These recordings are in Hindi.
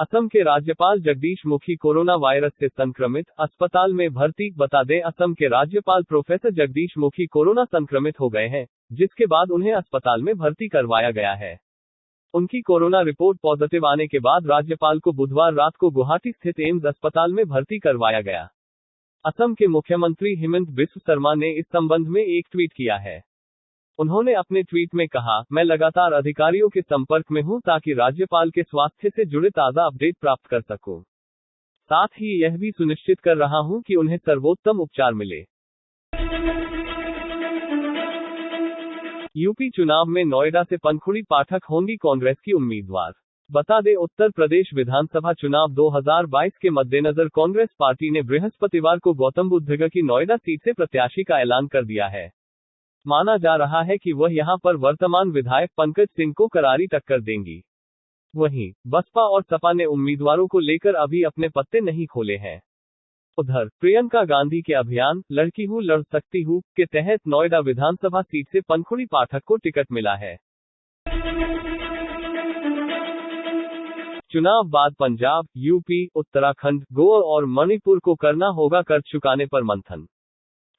असम के राज्यपाल जगदीश मुखी कोरोना वायरस से संक्रमित, अस्पताल में भर्ती। बता दें, असम के राज्यपाल प्रोफेसर जगदीश मुखी कोरोना संक्रमित हो गए हैं, जिसके बाद उन्हें अस्पताल में भर्ती करवाया गया है। उनकी कोरोना रिपोर्ट पॉजिटिव आने के बाद राज्यपाल को बुधवार रात को गुवाहाटी स्थित एम्स अस्पताल में भर्ती करवाया गया। असम के मुख्यमंत्री हिमंत बिस्व शर्मा ने इस संबंध में एक ट्वीट किया है। उन्होंने अपने ट्वीट में कहा, मैं लगातार अधिकारियों के संपर्क में हूं ताकि राज्यपाल के स्वास्थ्य से जुड़े ताज़ा अपडेट प्राप्त कर सकूं। साथ ही यह भी सुनिश्चित कर रहा हूं कि उन्हें सर्वोत्तम उपचार मिले। यूपी चुनाव में नोएडा से पंखुड़ी पाठक होंगी कांग्रेस की उम्मीदवार। बता दें, उत्तर प्रदेश विधानसभा चुनाव 2022 के मद्देनजर कांग्रेस पार्टी ने बृहस्पतिवार को गौतम बुद्ध नगर की नोएडा सीट से प्रत्याशी का ऐलान कर दिया है। माना जा रहा है कि वह यहां पर वर्तमान विधायक पंकज सिंह को करारी टक्कर देंगी। वहीं बसपा और सपा ने उम्मीदवारों को लेकर अभी अपने पत्ते नहीं खोले हैं। उधर प्रियंका गांधी के अभियान लड़की हूं लड़ सकती हूं के तहत नोएडा विधानसभा सीट से पंखुड़ी पाठक को टिकट मिला है। चुनाव बाद पंजाब, यूपी, उत्तराखंड, गोवा और मणिपुर को करना होगा कर चुकाने पर मंथन।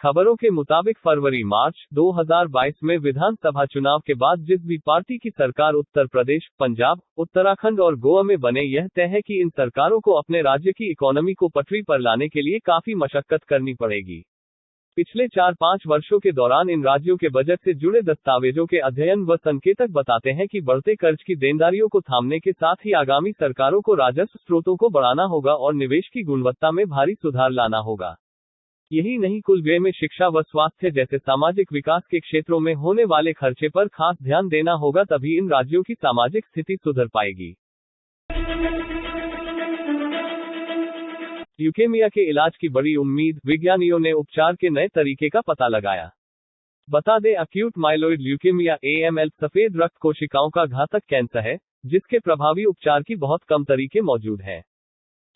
खबरों के मुताबिक फरवरी-मार्च 2022 में विधानसभा चुनाव के बाद जिस भी पार्टी की सरकार उत्तर प्रदेश, पंजाब, उत्तराखंड और गोवा में बने, यह तय है कि इन सरकारों को अपने राज्य की इकोनॉमी को पटरी पर लाने के लिए काफी मशक्कत करनी पड़ेगी। पिछले 4-5 वर्षों के दौरान इन राज्यों के बजट से जुड़े दस्तावेजों के अध्ययन व संकेतक बताते हैं कि बढ़ते कर्ज की देनदारियों को थामने के साथ ही आगामी सरकारों को राजस्व स्रोतों को बढ़ाना होगा और निवेश की गुणवत्ता में भारी सुधार लाना होगा। यही नहीं, कुल व्यय में शिक्षा व स्वास्थ्य जैसे सामाजिक विकास के क्षेत्रों में होने वाले खर्चे पर खास ध्यान देना होगा, तभी इन राज्यों की सामाजिक स्थिति सुधर पाएगी। ल्यूकेमिया के इलाज की बड़ी उम्मीद, विज्ञानियों ने उपचार के नए तरीके का पता लगाया। बता दें, एक्यूट माइलोइड ल्यूकेमिया AML सफेद रक्त कोशिकाओं का घातक कैंसर है, जिसके प्रभावी उपचार की बहुत कम तरीके मौजूद हैं।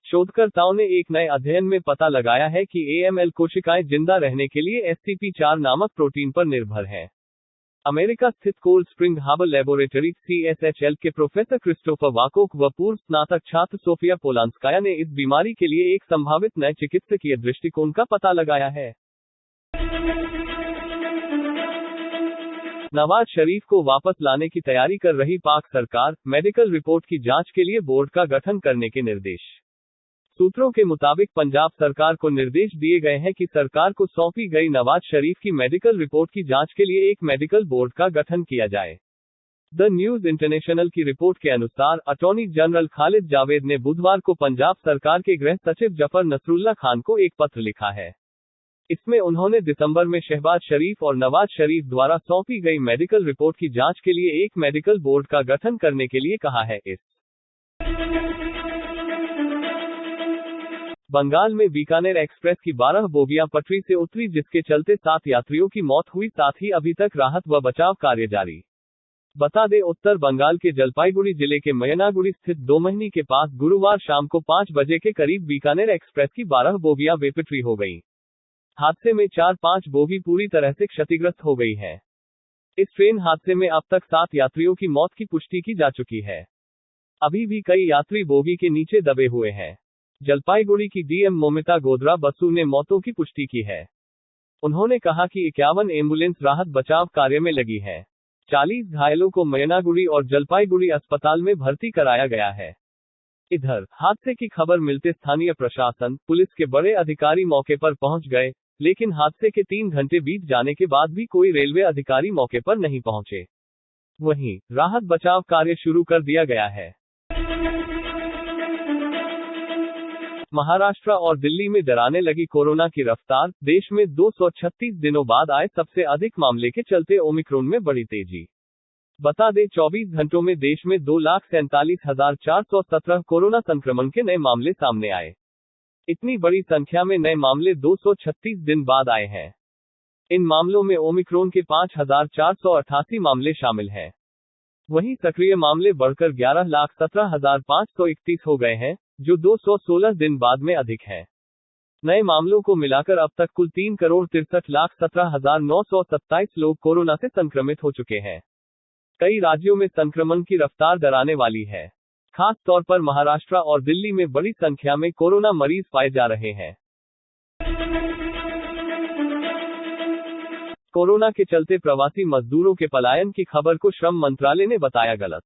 शोधकर्ताओं ने एक नए अध्ययन में पता लगाया है कि AML कोशिकाएं जिंदा रहने के लिए SCP4 नामक प्रोटीन पर निर्भर हैं। अमेरिका स्थित cold spring harbour laboratory CSHL के प्रोफेसर क्रिस्टोफर वाकोक व पूर्व स्नातक छात्र सोफिया पोलांस्काया ने इस बीमारी के लिए एक संभावित नए चिकित्सकीय दृष्टिकोण का पता लगाया है। नवाज शरीफ को वापस लाने की तैयारी कर रही पाक सरकार, मेडिकल रिपोर्ट की जांच के लिए बोर्ड का गठन करने के निर्देश। सूत्रों के मुताबिक पंजाब सरकार को निर्देश दिए गए हैं कि सरकार को सौंपी गई नवाज शरीफ की मेडिकल रिपोर्ट की जांच के लिए एक मेडिकल बोर्ड का गठन किया जाए। द न्यूज इंटरनेशनल की रिपोर्ट के अनुसार अटॉर्नी जनरल खालिद जावेद ने बुधवार को पंजाब सरकार के गृह सचिव जफर नसरुल्ला खान को एक पत्र लिखा है। इसमें उन्होंने दिसंबर में शहबाज शरीफ और नवाज शरीफ द्वारा सौंपी गई मेडिकल रिपोर्ट की जांच के लिए एक मेडिकल बोर्ड का गठन करने के लिए कहा है। इस बंगाल में बीकानेर एक्सप्रेस की 12 बोगियां पटरी से उतरी, जिसके चलते 7 यात्रियों की मौत हुई। साथ ही अभी तक राहत व बचाव कार्य जारी। बता दें, उत्तर बंगाल के जलपाईगुड़ी जिले के मयनागुड़ी स्थित दोमहिनी के पास गुरुवार शाम को 5 बजे के करीब बीकानेर एक्सप्रेस की 12 बोगियां बेपटरी हो गई। हादसे में 4-5 बोगी पूरी तरह से क्षतिग्रस्त हो गई है। इस ट्रेन हादसे में अब तक 7 यात्रियों की मौत की पुष्टि की जा चुकी है। अभी भी कई यात्री बोगी के नीचे दबे हुए हैं। जलपाईगुड़ी की DM मोमिता गोदरा बसु ने मौतों की पुष्टि की है। उन्होंने कहा कि 51 एम्बुलेंस राहत बचाव कार्य में लगी है। 40 घायलों को मयनागुड़ी और जलपाईगुड़ी अस्पताल में भर्ती कराया गया है। इधर हादसे की खबर मिलते स्थानीय प्रशासन, पुलिस के बड़े अधिकारी मौके पर पहुंच गए, लेकिन हादसे के 3 घंटे बीत जाने के बाद भी कोई रेलवे अधिकारी मौके पर नहीं पहुंचे। वहीं राहत बचाव कार्य शुरू कर दिया गया है। महाराष्ट्र और दिल्ली में डराने लगी कोरोना की रफ्तार, देश में 236 दिनों बाद आए सबसे अधिक मामले के चलते ओमिक्रॉन में बड़ी तेजी। बता दें, 24 घंटों में देश में 2,47,417 कोरोना संक्रमण के नए मामले सामने आए। इतनी बड़ी संख्या में नए मामले 236 दिन बाद आए हैं। इन मामलों में ओमिक्रॉन के 5,488 मामले शामिल हैं। वहीं सक्रिय मामले बढ़कर 11,17,531 हो गए हैं, जो 216 दिन बाद में अधिक है। नए मामलों को मिलाकर अब तक कुल 3,63,17,927 लोग कोरोना से संक्रमित हो चुके हैं। कई राज्यों में संक्रमण की रफ्तार डराने वाली है। खास तौर पर महाराष्ट्र और दिल्ली में बड़ी संख्या में कोरोना मरीज पाए जा रहे हैं। कोरोना के चलते प्रवासी मजदूरों के पलायन की खबर को श्रम मंत्रालय ने बताया गलत।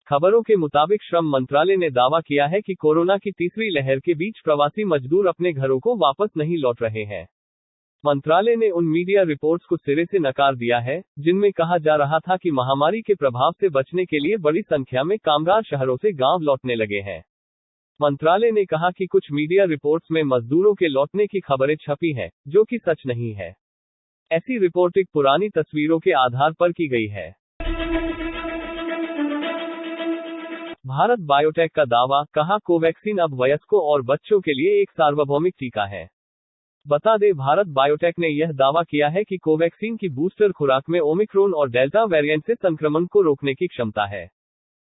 खबरों के मुताबिक श्रम मंत्रालय ने दावा किया है कि कोरोना की तीसरी लहर के बीच प्रवासी मजदूर अपने घरों को वापस नहीं लौट रहे हैं। मंत्रालय ने उन मीडिया रिपोर्ट्स को सिरे से नकार दिया है, जिनमें कहा जा रहा था कि महामारी के प्रभाव से बचने के लिए बड़ी संख्या में कामगार शहरों से गांव लौटने लगे हैं। मंत्रालय ने कहा कि कुछ मीडिया रिपोर्ट्स में मजदूरों के लौटने की खबरें छपी हैं, जो कि सच नहीं है। ऐसी रिपोर्टिंग पुरानी तस्वीरों के आधार पर की गई है। भारत बायोटेक का दावा, कहा कोवैक्सीन अब वयस्कों और बच्चों के लिए एक सार्वभौमिक टीका है। बता दें, भारत बायोटेक ने यह दावा किया है कि कोवैक्सीन की बूस्टर खुराक में ओमिक्रॉन और डेल्टा वेरिएंट से संक्रमण को रोकने की क्षमता है।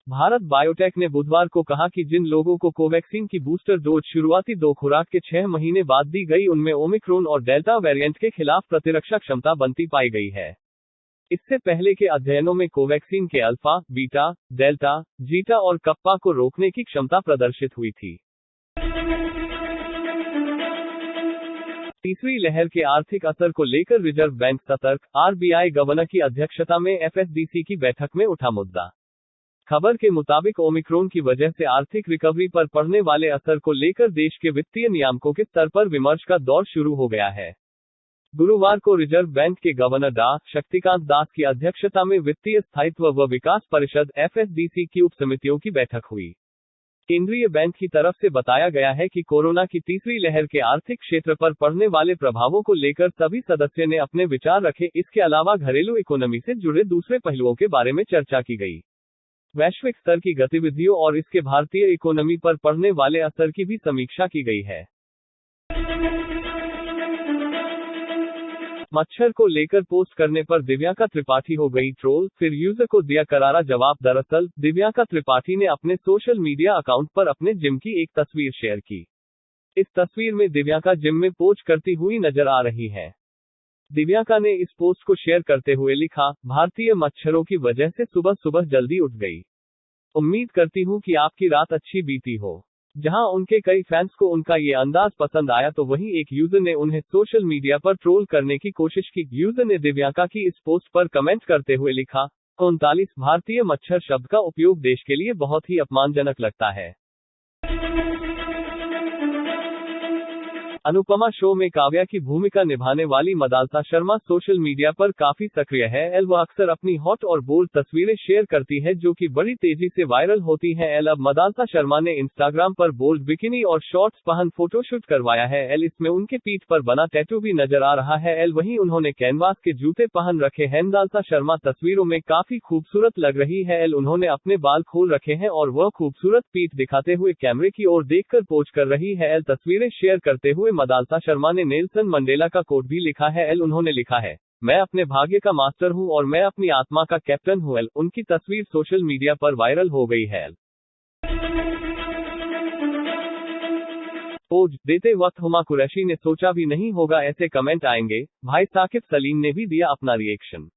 भारत बायोटेक ने बुधवार को कहा कि जिन लोगों को कोवैक्सीन की बूस्टर डोज शुरुआती 2 खुराक के 6 महीने बाद दी गई, उनमें ओमिक्रॉन और डेल्टा वेरिएंट के खिलाफ प्रतिरक्षा क्षमता बनती पाई गई है। इससे पहले के अध्ययनों में कोवैक्सीन के अल्फा, बीटा, डेल्टा, जीटा और कप्पा को रोकने की क्षमता प्रदर्शित हुई थी। तीसरी लहर के आर्थिक असर को लेकर रिजर्व बैंक सतर्क, आरबीआई गवर्नर की अध्यक्षता में एफएसडीसी की बैठक में उठा मुद्दा। खबर के मुताबिक ओमिक्रॉन की वजह से आर्थिक रिकवरी पर पड़ने वाले असर को लेकर देश के वित्तीय नियामकों के स्तर पर विमर्श का दौर शुरू हो गया है। गुरुवार को रिजर्व बैंक के गवर्नर डॉ. शक्तिकांत दास की अध्यक्षता में वित्तीय स्थायित्व व विकास परिषद एफएसडीसी की उपसमितियों की बैठक हुई। केंद्रीय बैंक की तरफ से बताया गया है कि कोरोना की तीसरी लहर के आर्थिक क्षेत्र पर पड़ने वाले प्रभावों को लेकर सभी सदस्यों ने अपने विचार रखे। इसके अलावा घरेलू इकोनॉमी से जुड़े दूसरे पहलुओं के बारे में चर्चा की गई। वैश्विक स्तर की गतिविधियों और इसके भारतीय इकोनॉमी पर पड़ने वाले असर की भी समीक्षा की गई है। मच्छर को लेकर पोस्ट करने पर दिव्यांका त्रिपाठी हो गई ट्रोल, फिर यूजर को दिया करारा जवाब। दरअसल, दिव्यांका त्रिपाठी ने अपने सोशल मीडिया अकाउंट पर अपने जिम की एक तस्वीर शेयर की। इस तस्वीर में दिव्यांका जिम में पोज करती हुई नजर आ रही है। दिव्यांका ने इस पोस्ट को शेयर करते हुए लिखा, भारतीय मच्छरों की वजह से सुबह सुबह जल्दी उठ गई। उम्मीद करती हूँ कि आपकी रात अच्छी बीती हो। जहां उनके कई फैंस को उनका ये अंदाज पसंद आया, तो वहीं एक यूजर ने उन्हें सोशल मीडिया पर ट्रोल करने की कोशिश की। यूजर ने दिव्यांका की इस पोस्ट पर कमेंट करते हुए लिखा, 39 भारतीय मच्छर शब्द का उपयोग देश के लिए बहुत ही अपमानजनक लगता है। अनुपमा शो में काव्या की भूमिका निभाने वाली मदालसा शर्मा सोशल मीडिया पर काफी सक्रिय है। वह अक्सर अपनी हॉट और बोल्ड तस्वीरें शेयर करती है, जो कि बड़ी तेजी से वायरल होती हैं। अब मदालसा शर्मा ने इंस्टाग्राम पर बोल्ड बिकिनी और शॉर्ट्स पहन फोटोशूट करवाया है। इसमें उनके पीठ पर बना टैटू भी नजर आ रहा है। वहीं उन्होंने कैनवास के जूते पहन रखे हैं। मदालसा शर्मा तस्वीरों में काफी खूबसूरत लग रही है। उन्होंने अपने बाल खोल रखे हैं और वह खूबसूरत पीठ दिखाते हुए कैमरे की ओर देखकर पोज कर रही है। तस्वीरें शेयर करते हुए मदालसा शर्मा ने नेल्सन मंडेला का कोट भी लिखा है। उन्होंने लिखा है, मैं अपने भाग्य का मास्टर हूं और मैं अपनी आत्मा का कैप्टन हूं। उनकी तस्वीर सोशल मीडिया पर वायरल हो गई है। पोज देते वक्त हुमा कुरैशी ने सोचा भी नहीं होगा ऐसे कमेंट आएंगे। भाई साकिब सलीम ने भी दिया अपना रिएक्शन।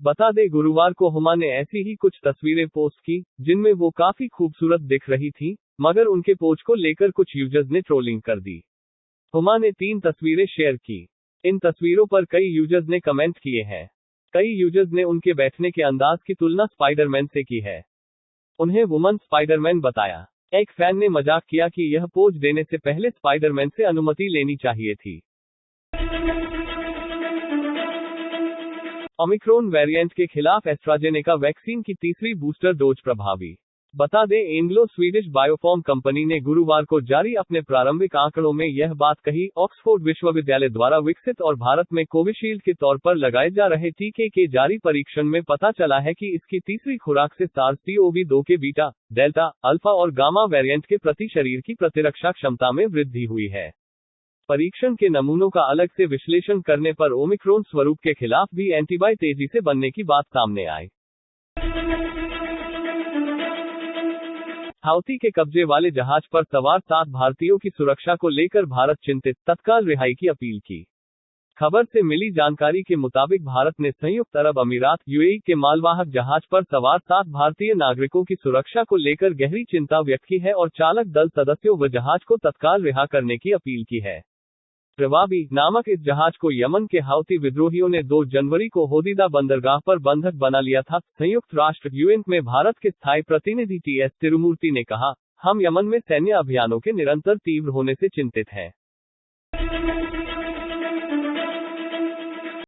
बता दे, गुरुवार को हुमा ने ऐसी ही कुछ तस्वीरें पोस्ट की, जिनमें वो काफी खूबसूरत दिख रही थी, मगर उनके पोज को लेकर कुछ यूजर्स ने ट्रोलिंग कर दी। हुमा ने 3 तस्वीरें शेयर की। इन तस्वीरों पर कई यूजर्स ने कमेंट किए हैं। कई यूजर्स ने उनके बैठने के अंदाज की तुलना स्पाइडरमैन से की है। उन्हें वुमन स्पाइडरमैन बताया। एक फैन ने मजाक किया कि यह पोज देने से पहले स्पाइडरमैन से अनुमति लेनी चाहिए थी। ओमिक्रॉन वेरिएंट के खिलाफ एस्ट्राजेनेका वैक्सीन की तीसरी बूस्टर डोज प्रभावी। बता दें, एंग्लो स्वीडिश बायोफॉर्म कंपनी ने गुरुवार को जारी अपने प्रारंभिक आंकड़ों में यह बात कही। ऑक्सफोर्ड विश्वविद्यालय द्वारा विकसित और भारत में कोविशील्ड के तौर पर लगाए जा रहे टीके के जारी परीक्षण में पता चला है कि इसकी तीसरी खुराक से SARS-CoV-2 के बीटा, डेल्टा, अल्फा और गामा वेरिएंट के प्रति शरीर की प्रतिरक्षा क्षमता में वृद्धि हुई है। परीक्षण के नमूनों का अलग से विश्लेषण करने पर ओमिक्रॉन स्वरूप के खिलाफ भी एंटीबॉडी तेजी से बनने की बात सामने आई। हाउती के कब्जे वाले जहाज पर सवार 7 भारतीयों की सुरक्षा को लेकर भारत चिंतित, तत्काल रिहाई की अपील की। खबर से मिली जानकारी के मुताबिक भारत ने संयुक्त अरब अमीरात यूएई के मालवाहक जहाज पर सवार 7 भारतीय नागरिकों की सुरक्षा को लेकर गहरी चिंता व्यक्त की है और चालक दल सदस्यों व जहाज को तत्काल रिहा करने की अपील की है। रवाबी नामक इस जहाज को यमन के हाउती विद्रोहियों ने 2 जनवरी को होदीदा बंदरगाह पर बंधक बना लिया था। संयुक्त राष्ट्र यूएन में भारत के स्थायी प्रतिनिधि टीएस तिरुमूर्ति ने कहा, हम यमन में सैन्य अभियानों के निरंतर तीव्र होने से चिंतित हैं।